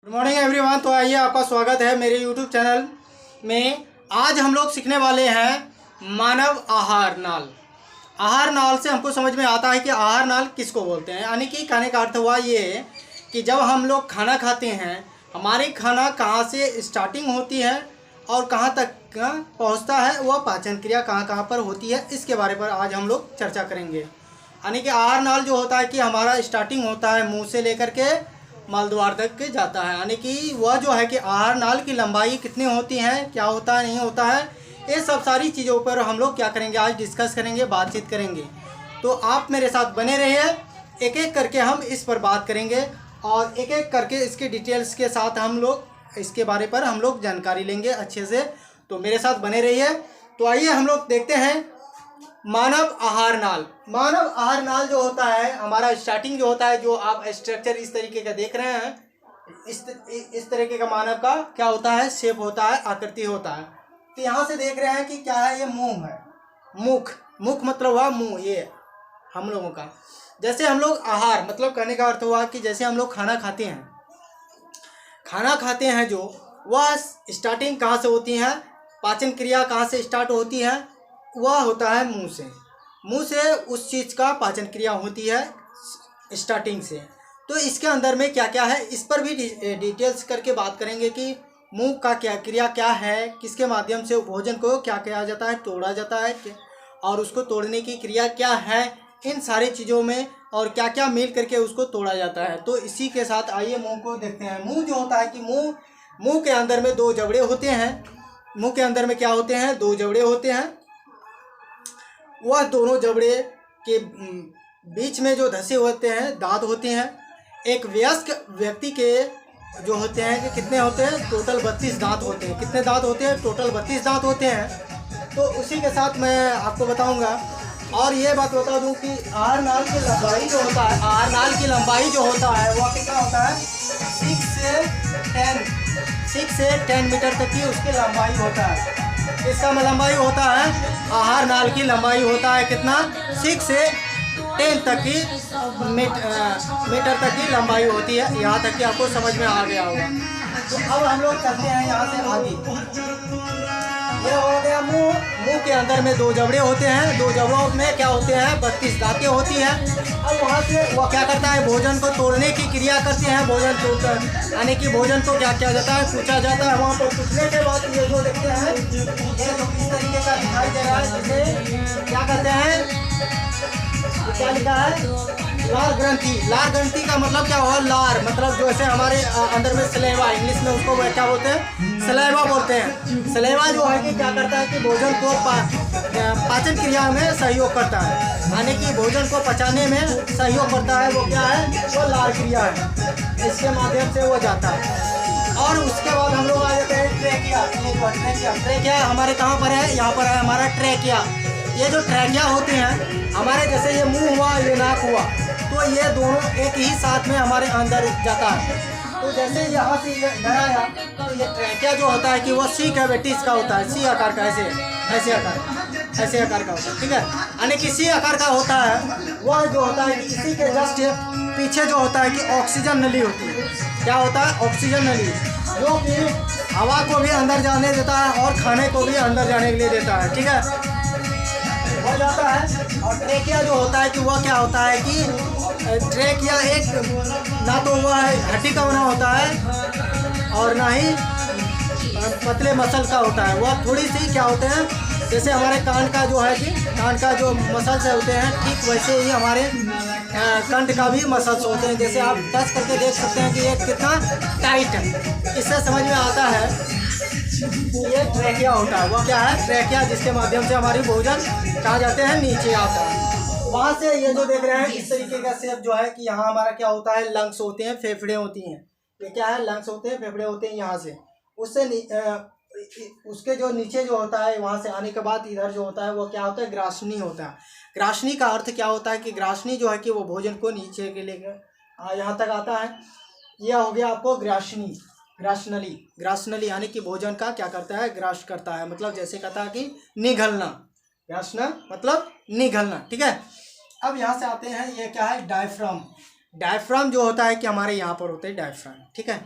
Good morning everyone. तो आइए, आपका स्वागत है मेरे यूट्यूब चैनल में। आज हम लोग सीखने वाले हैं मानव आहार नाल। आहार नाल से हमको समझ में आता है कि आहार नाल किसको बोलते हैं। यानी कि कहने का अर्थ हुआ ये कि जब हम लोग खाना खाते हैं, हमारी खाना कहाँ से स्टार्टिंग होती है और कहाँ तक पहुँचता है, वह पाचन क्रिया कहाँ कहाँ पर होती है, इसके बारे पर आज हम लोग चर्चा करेंगे। यानी कि आहार नाल जो होता है कि हमारा स्टार्टिंग होता है मुंह से लेकर के मलद्वार तक के जाता है। यानी कि वह जो है कि आहार नाल की लंबाई कितनी होती है, क्या होता है, नहीं होता है, ये सब सारी चीज़ों पर हम लोग क्या करेंगे, आज डिस्कस करेंगे, बातचीत करेंगे। तो आप मेरे साथ बने रहिए, एक एक करके हम इस पर बात करेंगे और एक एक करके इसके डिटेल्स के साथ हम लोग इसके बारे पर हम लोग जानकारी लेंगे अच्छे से। तो मेरे साथ बने रहिए। तो आइए हम लोग देखते हैं मानव आहार नाल। मानव आहार नाल जो होता है, हमारा स्टार्टिंग जो होता है, जो आप स्ट्रक्चर इस तरीके का देख रहे हैं, इस तरीके का मानव का क्या होता है, शेप होता है, आकृति होता है। तो यहाँ से देख रहे हैं कि क्या है, ये मुंह है। मुख मतलब हुआ मुंह, ये हम लोगों का। जैसे हम लोग आहार मतलब कहने का अर्थ हुआ कि जैसे हम लोग खाना खाते हैं जो वह स्टार्टिंग कहाँ से होती है, पाचन क्रिया कहाँ से स्टार्ट होती है, वह होता है मुंह से उस चीज़ का पाचन क्रिया होती है स्टार्टिंग से। तो इसके अंदर में क्या क्या है, इस पर भी डिटेल्स करके बात करेंगे कि मुंह का क्या क्रिया क्या है, किसके माध्यम से भोजन को क्या किया जाता है, तोड़ा जाता है, और उसको तोड़ने की क्रिया क्या है, इन सारी चीज़ों में और क्या क्या मिल करके उसको तोड़ा जाता है। तो इसी के साथ आइए मुंह को देखते हैं। मुंह जो होता है कि मुंह के अंदर में दो जबड़े होते हैं। मुंह के अंदर में क्या होते हैं, दो जबड़े होते हैं। वह दोनों जबड़े के बीच में जो धंसे होते हैं दांत होते हैं। एक वयस्क व्यक्ति के जो होते हैं कि कितने होते हैं, टोटल 32 दांत होते हैं। कितने दांत होते हैं, टोटल 32 दांत होते हैं। तो उसी के साथ मैं आपको बताऊंगा और ये बात बता दूं कि आहार नाल की लंबाई जो होता है, आहार नाल की लंबाई जो होता है वह कितना होता है, 6 से 10 मीटर तक की उसकी लंबाई होता है। इसका लंबाई होता है, आहार नाल की लंबाई होता है कितना, 6 से 10 तक की मीटर तक की लंबाई होती है। यहाँ तक कि आपको समझ में आ गया होगा। तो अब हम लोग चलते हैं यहाँ से आगे। ये हो गया मुंह के अंदर में दो जबड़े होते हैं। दो जबड़ों में क्या होते हैं, 32 दांतें होती हैं। अब वहाँ से वह क्या करता है, भोजन को तोड़ने की क्रिया करते हैं। भोजन तोड़कर यानी कि भोजन को क्या किया जाता है, पूछा जाता है। वहाँ पर पूछने के बाद ये जो देखते हैं, ये जो इस तरीके का दिखाई दे रहा है, जिसे क्या कहते हैं, क्या लिखा है, लार ग्रंथि। लार ग्रंथि का मतलब क्या हुआ, लार मतलब जैसे हमारे अंदर में सलेवा, इंग्लिश में उसको क्या बोलते हैं, सलेवा बोलते हैं। सलेवा जो है कि क्या करता है कि भोजन को पाचन क्रिया में सहयोग करता है। यानी कि भोजन को पचाने में सहयोग करता है, वो क्या है, वो लार क्रिया है। इसके माध्यम से वो जाता है। और उसके बाद हम लोग आ जाते हैं ट्रेकिया। ट्रेकिया हमारे कहाँ पर है, यहाँ पर है हमारा ट्रेकिया। ये जो ट्रेकिया होते हैं हमारे, जैसे ये मुंह हुआ, ये नाक हुआ, तो ये दोनों एक ही साथ में हमारे अंदर जाता है। तो जैसे यहाँ से ये इधर आया, तो ये ट्रेकिया जो होता है कि वो सी कैविटीज का होता है, सी आकार का, ऐसे आकार का होता है। ठीक है, यानी कि सी आकार का होता है। वह जो होता है कि इसी के जस्ट पीछे जो होता है कि ऑक्सीजन नली होती है। क्या होता है, ऑक्सीजन नली, जो कि हवा को भी अंदर जाने देता है और खाने को भी अंदर जाने के लिए देता है। ठीक है, हो जाता है। और ट्रेकिया जो होता है कि वह क्या होता है कि ट्रेकिया एक ना तो वह हड्डी का बना होता है और ना ही पतले मसल का होता है। वह थोड़ी सी क्या होते हैं, जैसे हमारे कान का जो है कि कान का जो मसल्स होते हैं, ठीक वैसे ही हमारे कंठ का भी मसल्स होते हैं। जैसे आप टच करके देख सकते हैं कि ये कितना टाइट है। इससे समझ में आता है ये ट्रेकिया होता है। वो क्या है, ट्रेकिया, जिसके माध्यम से हमारी भोजन कहाँ जाते हैं, नीचे आता है। वहाँ से ये जो देख रहे हैं इस तरीके का शेप जो है कि यहाँ हमारा क्या होता है, लंग्स होते हैं, फेफड़े होती हैं। ये क्या है, लंग्स होते हैं, फेफड़े होते हैं। यहाँ से उसके जो नीचे जो होता है, वहाँ से आने के बाद इधर जो होता है वो क्या होता है, ग्रासनी होता है। ग्रासनी का अर्थ क्या होता है कि ग्रासनी जो है कि वो भोजन को नीचे के लेकर यहाँ तक आता है। यह हो गया आपको ग्रासनली यानी कि भोजन का क्या करता है, ग्रास करता है। मतलब जैसे कहता है कि निगलना, ग्रासना मतलब निगलना। ठीक है, अब यहाँ से आते हैं, ये क्या है, डायफ्राम। डायफ्राम जो होता है कि हमारे यहाँ पर होते हैं डायफ्राम। ठीक है,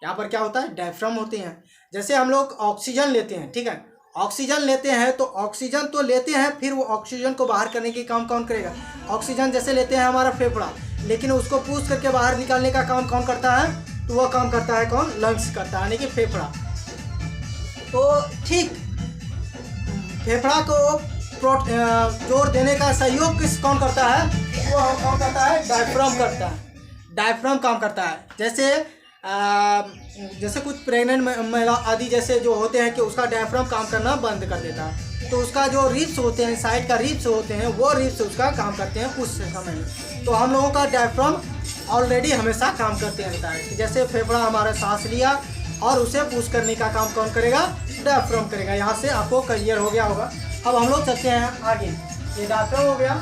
यहाँ पर क्या होता है, डायफ्राम होते हैं। जैसे हम लोग ऑक्सीजन लेते हैं, ठीक है, ऑक्सीजन लेते हैं तो ऑक्सीजन तो लेते हैं, फिर वो ऑक्सीजन को बाहर करने की काम कौन करेगा? ऑक्सीजन जैसे लेते हैं हमारा फेफड़ा, लेकिन उसको पुश करके बाहर निकालने का काम कौन करता है? तो वह काम करता है कौन? लंग्स करता है, यानी कि फेफड़ा। तो ठीक फेफड़ा को जोर देने का सहयोग कौन करता है? वो कौन करता है? डायफ्राम करता है। डायफ्राम काम करता है। जैसे कुछ प्रेग्नेंट महिला आदि जैसे जो होते हैं कि उसका डायफ्राम काम करना बंद कर देता है, तो उसका जो रिब्स होते हैं, साइड का रिब्स होते हैं, वो रिब्स उसका काम करते हैं उस समय में। तो हम लोगों का डायफ्राम ऑलरेडी हमेशा काम करते रहता है। जैसे फेफड़ा हमारा सांस लिया और उसे पुश करने का काम कौन करेगा? डायफ्राम करेगा। यहाँ से आपको क्लियर हो गया होगा। अब हम लोग चलते हैं आगे। ये डायफ्राम हो गया।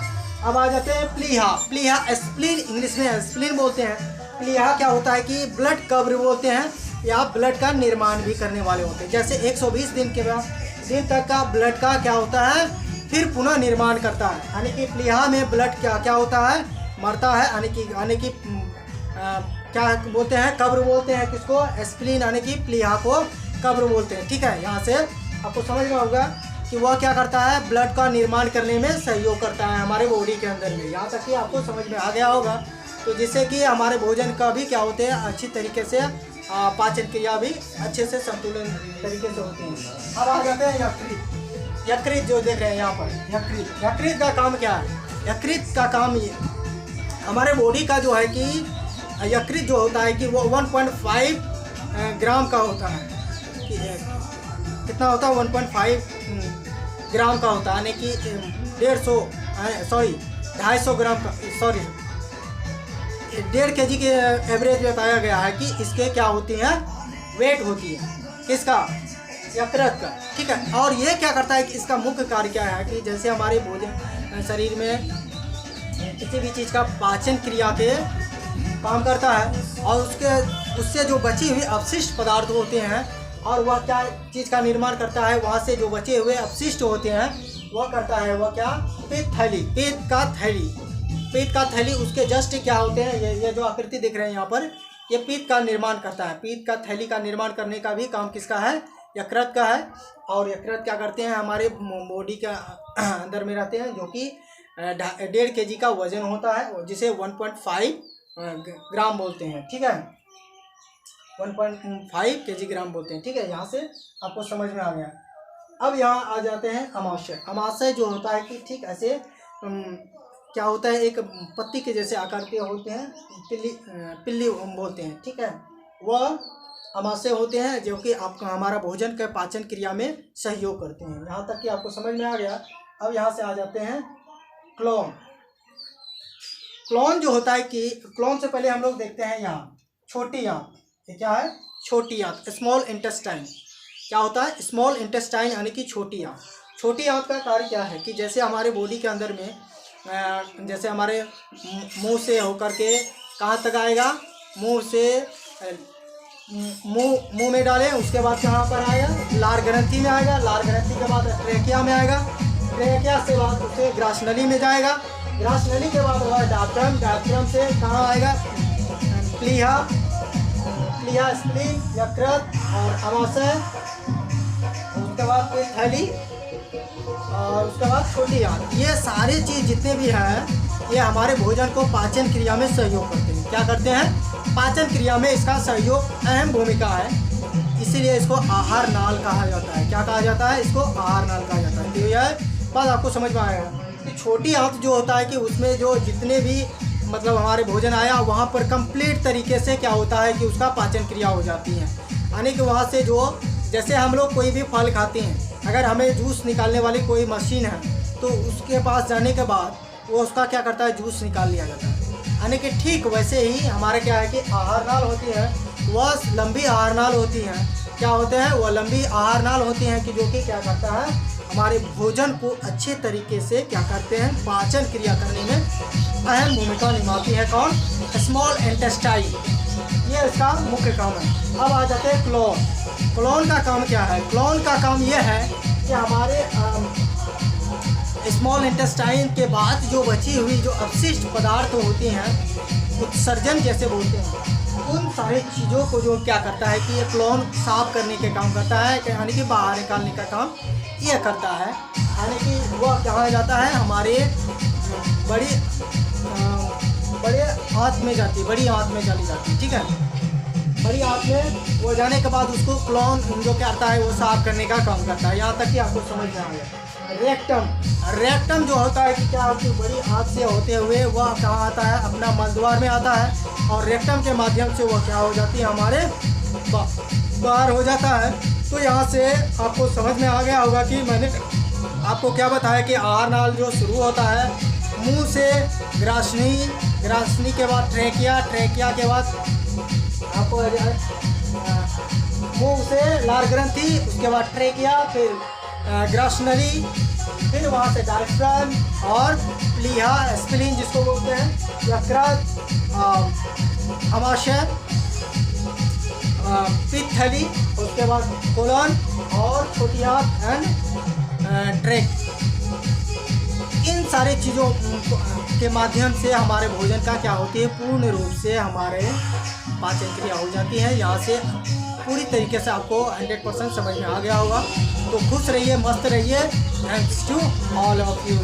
अब आ जाते हैं प्लीहा। प्लीहा स्प्लीन, इंग्लिश में स्प्लीन बोलते हैं। प्लीहा क्या होता है कि ब्लड कब्र बोलते हैं, या ब्लड का निर्माण भी करने वाले होते हैं। जैसे 120 दिन के बाद दिन तक का ब्लड का क्या होता है? फिर पुनः निर्माण करता है। यानी कि प्लीहा में ब्लड क्या होता है? मरता है। यानी कि क्या बोलते हैं? कब्र बोलते हैं। किसको? स्प्लीन, यानी कि प्लीहा को कब्र बोलते हैं। ठीक है, यहाँ से आपको समझ में होगा कि वह क्या करता है? ब्लड का निर्माण करने में सहयोग करता है हमारे बॉडी के अंदर में। यहाँ तक कि आपको समझ में आ गया होगा। तो जिससे कि हमारे भोजन का भी क्या होते हैं? अच्छी तरीके से पाचन क्रिया भी अच्छे से संतुलन तरीके से होती है। अब आ जाते हैं यकृत। यकृत जो देख रहे हैं यहाँ पर, यकृत का काम क्या है? यकृत का काम ये हमारे बॉडी का जो है कि यकृत जो होता है कि वो 1.5 ग्राम का होता है। कितना होता है? 1.5 ग्राम का होता है, यानी कि 250 ग्राम का, 1.5 kg के एवरेज बताया गया है कि इसके क्या होती हैं? वेट होती है। किसका? यकृत का। ठीक है, और ये क्या करता है कि इसका मुख्य कार्य क्या है कि जैसे हमारे भोजन शरीर में किसी भी चीज़ का पाचन क्रिया के काम करता है, और उससे जो बची हुई अपशिष्ट पदार्थ होते हैं, और वह क्या चीज़ का निर्माण करता है? वहाँ से जो बचे हुए अपशिष्ट होते हैं वह करता है वह क्या? पित्त थैली। पित्त का थैली उसके जस्ट क्या होते हैं? ये जो आकृति देख रहे हैं यहाँ पर, ये पित्त का निर्माण करता है। पित्त का थैली का निर्माण करने का भी काम किसका है? यकृत का है। और यकृत क्या करते हैं? हमारे बॉडी के अंदर में रहते हैं, जो कि 1.5 kg का वजन होता है, जिसे 1.5 ग्राम बोलते हैं। ठीक है, 1.5 kg ग्राम बोलते हैं। ठीक है, यहाँ से आपको समझ में आ गया। अब यहाँ आ जाते हैं अमाशय। अमाशय जो होता है कि ठीक ऐसे क्या होता है? एक पत्ती के जैसे आकार के होते हैं, पिल्ली बोलते हैं। ठीक है, वह अमाशय होते हैं जो कि आपका हमारा भोजन के पाचन क्रिया में सहयोग करते हैं। यहाँ तक कि आपको समझ में आ गया। अब यहाँ से आ जाते हैं क्लोन। क्लोन जो होता है कि क्लोन से पहले हम लोग देखते हैं यहाँ छोटी आंत। ये क्या है? छोटी आंत, स्मॉल इंटेस्टाइन। क्या होता है? स्मॉल इंटेस्टाइन, यानी कि छोटी आंत। छोटी आंत का कार्य क्या है कि जैसे हमारे बॉडी के अंदर में जैसे हमारे मुंह से होकर के कहाँ तक आएगा? मुंह से मुंह में डालें, उसके बाद कहाँ पर आएगा? लार ग्रंथि में आएगा। लार ग्रंथि के बाद ट्रेकिया में आएगा। ट्रेकिया से बाद उसे ग्रासनली में जाएगा। ग्रासनली के बाद होगा डायफ्राम। डायफ्राम से कहाँ आएगा? प्लीहा, स्प्लीन, यकृत और अमाशय। उसके बाद फिर थैली, और उसके बाद छोटी आंत। ये सारी चीज़ जितने भी हैं ये हमारे भोजन को पाचन क्रिया में सहयोग करते हैं। क्या करते हैं? पाचन क्रिया में इसका सहयोग अहम भूमिका है। इसीलिए इसको आहार नाल कहा जाता है। क्या कहा जाता है? इसको आहार नाल कहा जाता है। तो यह बात आपको समझ में आएगा कि छोटी आंत जो होता है कि उसमें जो जितने भी मतलब हमारे भोजन आया वहाँ पर कंप्लीट तरीके से क्या होता है कि उसका पाचन क्रिया हो जाती है। यानी कि वहाँ से जो जैसे हम लोग कोई भी फल खाते हैं, अगर हमें जूस निकालने वाली कोई मशीन है तो उसके पास जाने के बाद वो उसका क्या करता है? जूस निकाल लिया जाता है। यानी कि ठीक वैसे ही हमारे क्या है कि आहार नाल होती है, वह लंबी आहार नाल होती हैं। क्या होते हैं? वह लंबी आहार नाल होती हैं कि जो कि क्या करता है? हमारे भोजन को अच्छे तरीके से क्या करते हैं? पाचन क्रिया करने में अहम भूमिका निभाती है। कौन? Small intestine. ये इसका मुख्य काम है। अब आ जाते हैं क्लोन। क्लोन का काम क्या है? क्लोन का काम यह है कि हमारे स्मॉल इंटेस्टाइन के बाद जो बची हुई जो अपशिष्ट पदार्थ होती हैं, उत्सर्जन जैसे बोलते हैं, उन सारी चीज़ों को जो क्या करता है कि ये क्लोन साफ करने के काम करता है, यानी कि बाहर निकालने का काम ये करता है। यानी कि वह कहाँ जाता है, हमारे बड़े हाथ में जाती है, बड़ी हाथ में चली जाती है, ठीक है। बड़ी हाथ में वो जाने के बाद उसको क्लोन जो करता है वो साफ करने का काम करता है। यहाँ तक कि आपको समझ में आ गया। रेक्टम जो होता है कि क्या होती है, बड़ी हाथ से होते हुए वह कहाँ आता है, अपना मलद्वार में आता है, और रेक्टम के माध्यम से वह क्या हो जाती है, हमारे बाहर हो जाता है। तो यहाँ से आपको समझ में आ गया होगा कि मैंने आपको क्या बताया कि आहार नाल जो शुरू होता है मुंह से, ग्रासनी के बाद ट्रेकिया के बाद आपको मुंह से लार ग्रंथि, उसके बाद ट्रेकिया, फिर ग्रासनरी, फिर वहाँ से डायफ्राम और प्लीहा स्प्लीन जिसको बोलते हैं, यकृत, अमाशय, पित्त, उसके बाद कोलन और छोटी आंत एंड ट्रैक। इन सारे चीज़ों के माध्यम से हमारे भोजन का क्या होती है, पूर्ण रूप से हमारे पाचन क्रिया हो जाती है। यहाँ से पूरी तरीके से आपको 100% समझ में आ गया होगा। तो खुश रहिए, मस्त रहिए। Thanks to all of you.